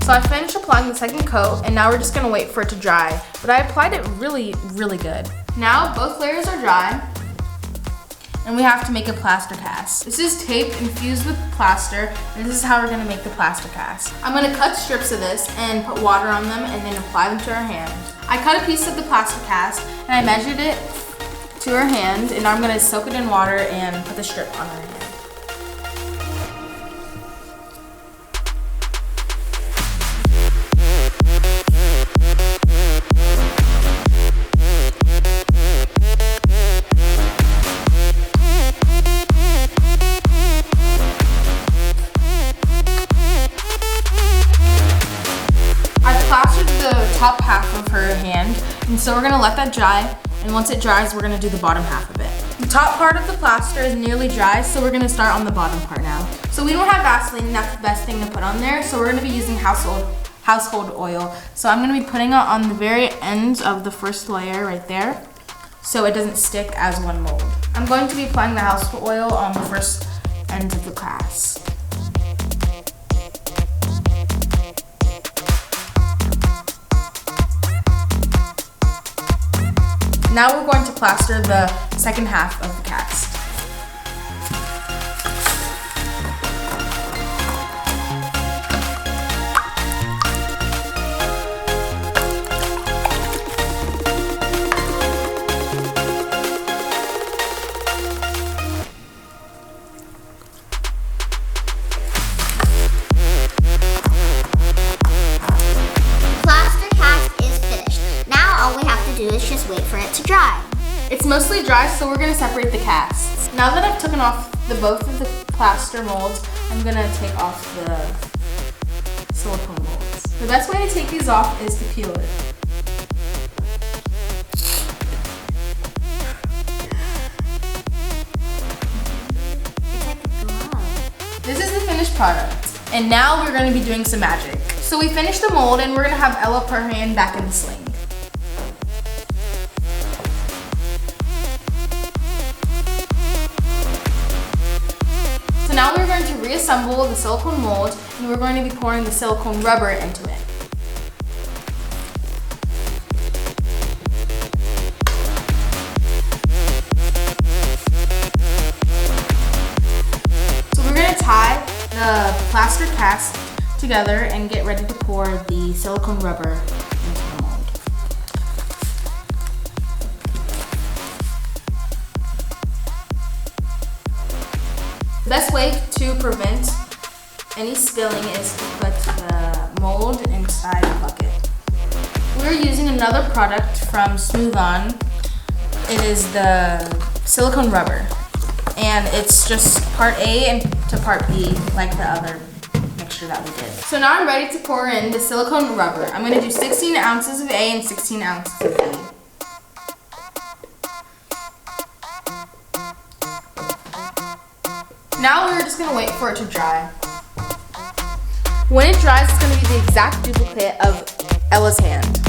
So I finished applying the second coat, and now we're just gonna wait for it to dry. But I applied it really, really good. Now both layers are dry, and we have to make a plaster cast. This is tape infused with plaster, and this is how we're gonna make the plaster cast. I'm gonna cut strips of this and put water on them and then apply them to our hand. I cut a piece of the plaster cast and I measured it to our hand, and now I'm gonna soak it in water and put the strip on our hand. Top half of her hand, and so we're gonna let that dry, and once it dries we're gonna do the bottom half of it. The top part of the plaster is nearly dry, so we're gonna start on the bottom part now. So we don't have Vaseline, that's the best thing to put on there, so we're gonna be using household oil. So I'm gonna be putting it on the very end of the first layer right there, so it doesn't stick as one mold. I'm going to be applying the household oil on the first end of the cast. Now we're going to plaster the second half of the cast. Plaster cast is finished. Now all we have to do is just wait for it to dry. It's mostly dry, so we're gonna separate the casts. Now that I've taken off both of the plaster molds, I'm gonna take off the silicone molds. The best way to take these off is to peel it. This is the finished product, and now we're gonna be doing some magic. So we finished the mold, and we're gonna have Ella put her hand back in the sling. So now we're going to reassemble the silicone mold, and we're going to be pouring the silicone rubber into it. So we're going to tie the plaster cast together and get ready to pour the silicone rubber into the mold. The best way to prevent any spilling is to put the mold inside a bucket. We're using another product from Smooth On. It is the silicone rubber, and it's just part A and to part B like the other mixture that we did. So now I'm ready to pour in the silicone rubber. I'm going to do 16 ounces of A and 16 ounces of B. Now we're just going to wait for it to dry. When it dries, it's going to be the exact duplicate of Ella's hand.